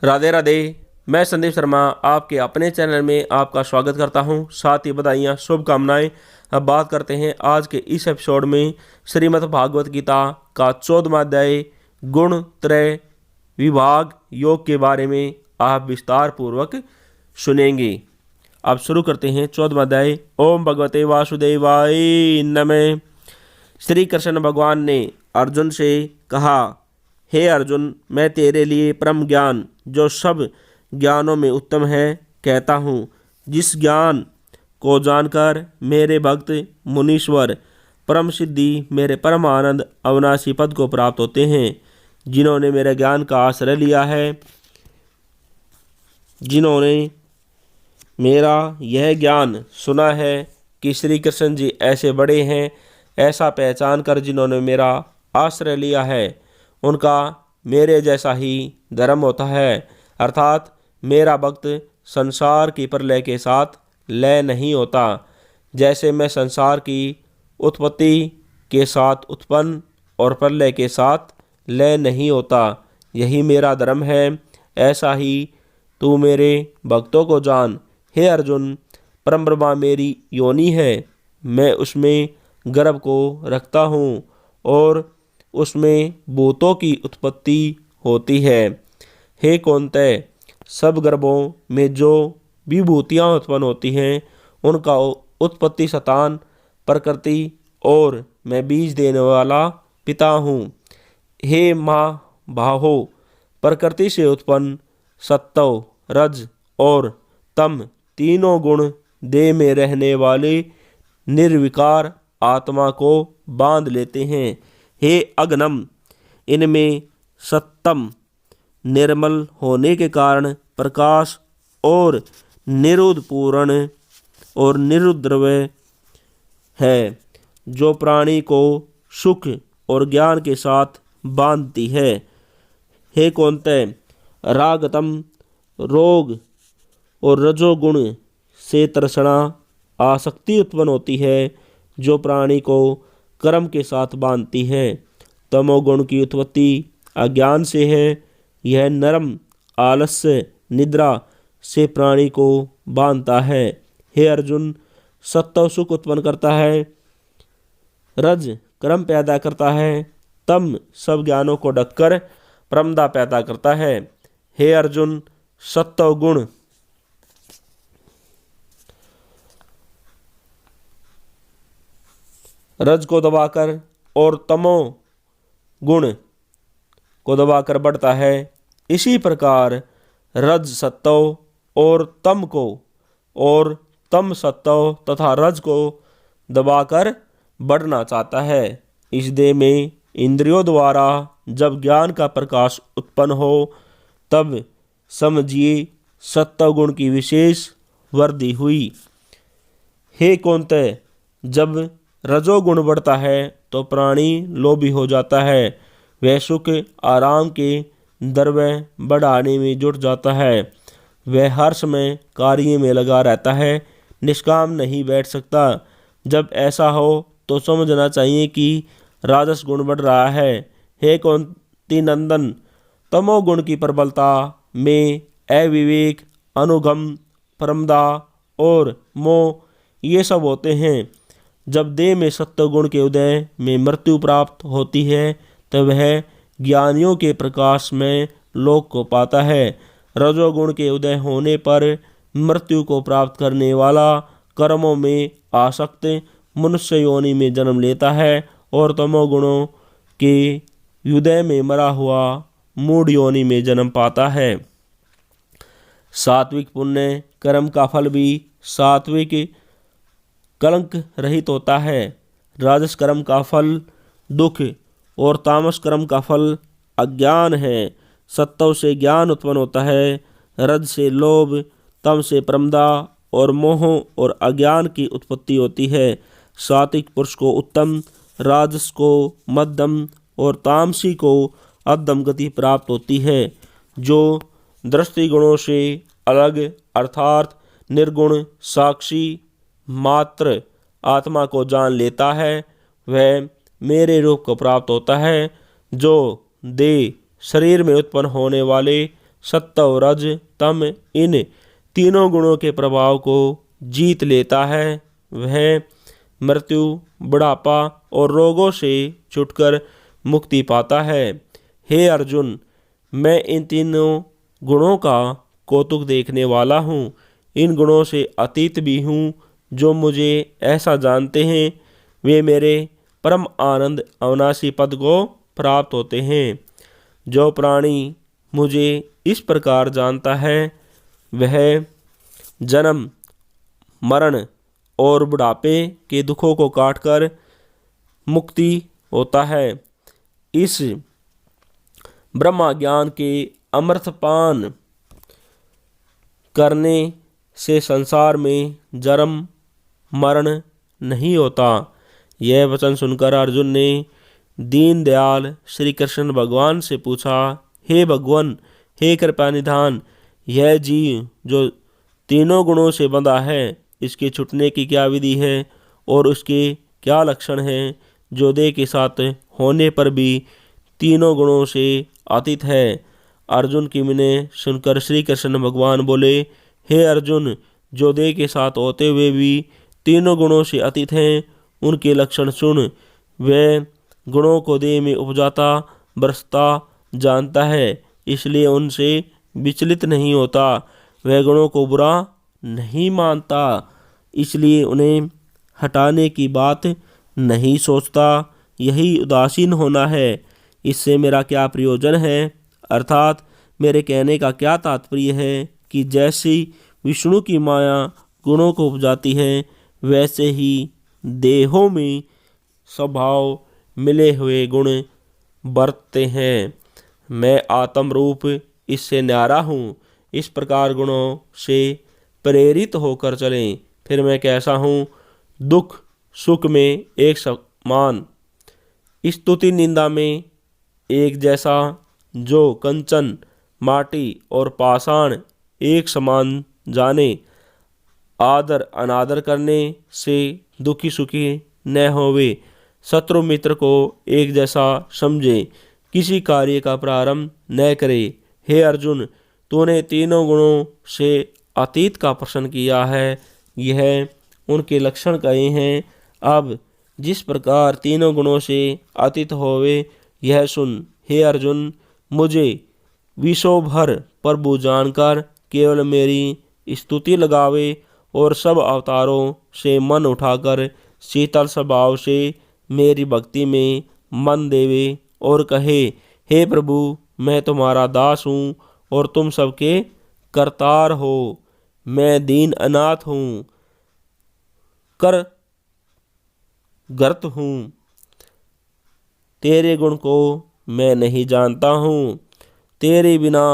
राधे राधे। मैं संदीप शर्मा आपके अपने चैनल में आपका स्वागत करता हूं। साथ ही बधाइयाँ शुभकामनाएं। अब बात करते हैं आज के इस एपिसोड में श्रीमद् भागवत गीता का 14वां अध्याय गुण त्रय विभाग योग के बारे में आप विस्तार पूर्वक सुनेंगे। अब शुरू करते हैं 14वां अध्याय। ओम भगवते वासुदेवाय नमः। श्री कृष्ण भगवान ने अर्जुन से कहा, हे अर्जुन, मैं तेरे लिए परम ज्ञान जो सब ज्ञानों में उत्तम है कहता हूँ। जिस ज्ञान को जानकर मेरे भक्त मुनीश्वर परम सिद्धि मेरे परम आनंद अविनाशी पद को प्राप्त होते हैं। जिन्होंने मेरे ज्ञान का आश्रय लिया है, जिन्होंने मेरा यह ज्ञान सुना है कि श्री कृष्ण जी ऐसे बड़े हैं, ऐसा पहचान कर जिन्होंने मेरा आश्रय लिया है, उनका मेरे जैसा ही धर्म होता है। अर्थात मेरा भक्त संसार की प्रलय के साथ लय नहीं होता। जैसे मैं संसार की उत्पत्ति के साथ उत्पन्न और प्रलय के साथ लय नहीं होता, यही मेरा धर्म है। ऐसा ही तू मेरे भक्तों को जान। हे अर्जुन, परम ब्रह्मा मेरी योनि है। मैं उसमें गर्भ को रखता हूँ और उसमें भूतों की उत्पत्ति होती है। हे कौन्तेय, सब गर्भों में जो विभूतियाँ उत्पन्न होती हैं उनका उत्पत्ति स्थान प्रकृति और मैं बीज देने वाला पिता हूँ। हे महाबाहो, प्रकृति से उत्पन्न सत्व रज और तम तीनों गुण देह में रहने वाले निर्विकार आत्मा को बांध लेते हैं। हे अगनम, इनमें सत्तम निर्मल होने के कारण प्रकाश और निरुद्ध पूर्ण और निरुद्रव्य है, जो प्राणी को सुख और ज्ञान के साथ बांधती है। हे कौन्तेय, रागतम रोग और रजोगुण से तृष्णा आसक्ति उत्पन्न होती है, जो प्राणी को कर्म के साथ बांधती है। तमोगुण की उत्पत्ति अज्ञान से है, यह नरम आलस्य निद्रा से प्राणी को बांधता है। हे अर्जुन, सत्व सुख उत्पन्न करता है, रज कर्म पैदा करता है, तम सब ज्ञानों को ढककर प्रमदा पैदा करता है। हे अर्जुन, सत्व गुण रज को दबाकर और तमो गुण को दबाकर बढ़ता है। इसी प्रकार रज सत्व और तम को और तम सत्व तथा रज को दबाकर बढ़ना चाहता है। इस देह में इंद्रियों द्वारा जब ज्ञान का प्रकाश उत्पन्न हो, तब समझिए सत्व गुण की विशेष वृद्धि हुई। हे कौन्तेय, जब रजोगुण बढ़ता है तो प्राणी लोभी हो जाता है। वह सुख आराम के द्रव्य बढ़ाने में जुट जाता है। वह हर समय कार्य में लगा रहता है, निष्काम नहीं बैठ सकता। जब ऐसा हो तो समझना चाहिए कि राजस गुण बढ़ रहा है। हे कौंती नंदन, तमोगुण की प्रबलता में अविवेक, अनुगम, प्रमदा और मोह ये सब होते हैं। जब देह में सत्वगुण के उदय में मृत्यु प्राप्त होती है, तब वह ज्ञानियों के प्रकाश में लोक को पाता है। रजोगुण के उदय होने पर मृत्यु को प्राप्त करने वाला कर्मों में आसक्त मनुष्य योनि में जन्म लेता है और तमोगुणों के उदय में मरा हुआ मूढ़ योनि में जन्म पाता है। सात्विक पुण्य कर्म का फल भी सात्विक कलंक रहित होता है। राजस कर्म का फल दुख और तामस कर्म का फल अज्ञान है। सत्व से ज्ञान उत्पन्न होता है, रज से लोभ, तम से प्रमदा और मोह और अज्ञान की उत्पत्ति होती है। सात्विक पुरुष को उत्तम, राजस को मध्यम और तामसी को अधम गति प्राप्त होती है। जो दृष्टि गुणों से अलग अर्थात निर्गुण साक्षी मात्र आत्मा को जान लेता है, वह मेरे रूप को प्राप्त होता है। जो देह शरीर में उत्पन्न होने वाले सत्व रज तम इन तीनों गुणों के प्रभाव को जीत लेता है वह मृत्यु, बुढ़ापा और रोगों से छुटकर मुक्ति पाता है। हे अर्जुन, मैं इन तीनों गुणों का कौतुक देखने वाला हूँ। इन गुणों से अतीत भी हूँ। जो मुझे ऐसा जानते हैं वे मेरे परम आनंद अविनाशी पद को प्राप्त होते हैं। जो प्राणी मुझे इस प्रकार जानता है वह जन्म, मरण और बुढ़ापे के दुखों को काटकर मुक्ति होता है। इस ब्रह्म ज्ञान के अमृतपान करने से संसार में जन्म मरण नहीं होता। यह वचन सुनकर अर्जुन ने दीनदयाल श्री कृष्ण भगवान से पूछा, हे भगवान, हे कृपा निधान, यह जीव जो तीनों गुणों से बंधा है इसके छूटने की क्या विधि है और उसके क्या लक्षण हैं जो देह के साथ होने पर भी तीनों गुणों से अतीत है। अर्जुन की विनय सुनकर श्री कृष्ण भगवान बोले, हे अर्जुन, जो देह के साथ होते हुए भी तीनों गुणों से अतीत हैं उनके लक्षण सुन। वह गुणों को देह में उपजाता बरसता जानता है, इसलिए उनसे विचलित नहीं होता। वह गुणों को बुरा नहीं मानता, इसलिए उन्हें हटाने की बात नहीं सोचता। यही उदासीन होना है। इससे मेरा क्या प्रयोजन है? अर्थात मेरे कहने का क्या तात्पर्य है कि जैसी विष्णु की माया गुणों को उपजाती है वैसे ही देहों में स्वभाव मिले हुए गुण बरतते हैं। मैं आत्म रूप इससे न्यारा हूँ। इस प्रकार गुणों से प्रेरित होकर चलें। फिर मैं कैसा हूँ? दुख सुख में एक समान, स्तुति निंदा में एक जैसा, जो कंचन माटी और पाषाण एक समान जाने, आदर अनादर करने से दुखी सुखी न होवे, शत्रु मित्र को एक जैसा समझे, किसी कार्य का प्रारंभ न करे। हे अर्जुन, तूने तीनों गुणों से अतीत का प्रश्न किया है, यह उनके लक्षण कहे हैं। अब जिस प्रकार तीनों गुणों से अतीत होवे यह सुन। हे अर्जुन, मुझे विश्व भर प्रभु जानकर केवल मेरी स्तुति लगावे और सब अवतारों से मन उठाकर शीतल स्वभाव से मेरी भक्ति में मन देवे और कहे, हे प्रभु, मैं तुम्हारा दास हूँ और तुम सबके करतार हो। मैं दीन अनाथ हूँ, कर गर्त हूँ। तेरे गुण को मैं नहीं जानता हूँ। तेरे बिना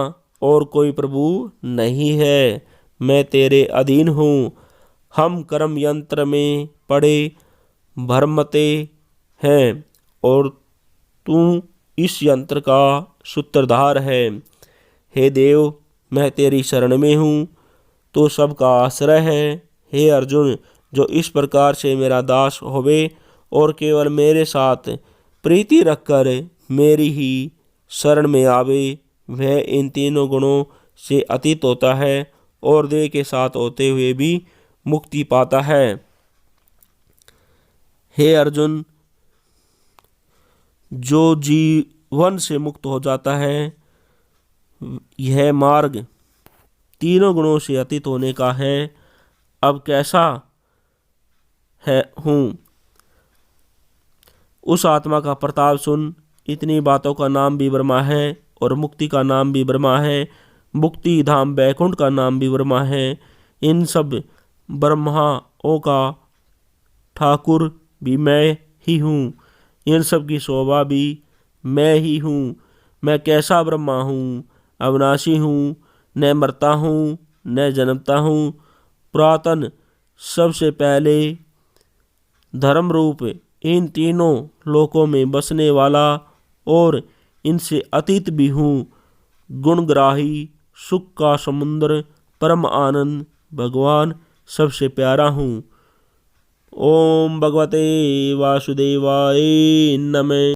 और कोई प्रभु नहीं है। मैं तेरे अधीन हूँ। हम कर्म यंत्र में पड़े भ्रमते हैं और तू इस यंत्र का सूत्रधार है। हे देव, मैं तेरी शरण में हूँ, तो सबका आश्रय है। हे अर्जुन, जो इस प्रकार से मेरा दास होवे और केवल मेरे साथ प्रीति रखकर मेरी ही शरण में आवे, वह इन तीनों गुणों से अतीत होता है और देह के साथ होते हुए भी मुक्ति पाता है। हे अर्जुन, जो जीवन से मुक्त हो जाता है यह मार्ग तीनों गुणों से अतीत होने का है। अब कैसा है हूँ? उस आत्मा का प्रताप सुन। इतनी बातों का नाम भी ब्रह्मा है और मुक्ति का नाम भी ब्रह्मा है। मुक्ति धाम बैकुंठ का नाम भी ब्रह्मा है। इन सब ब्रह्माओं का ठाकुर भी मैं ही हूँ। इन सब की शोभा भी मैं ही हूँ। मैं कैसा ब्रह्मा हूँ? अविनाशी हूँ, न मरता हूँ न जन्मता हूँ। पुरातन, सबसे पहले, धर्म रूप, इन तीनों लोकों में बसने वाला और इनसे अतीत भी हूँ। गुणग्राही, सुख का समुद्र, परम आनंद, भगवान सबसे प्यारा हूँ। ओम भगवते वासुदेवाय नमः।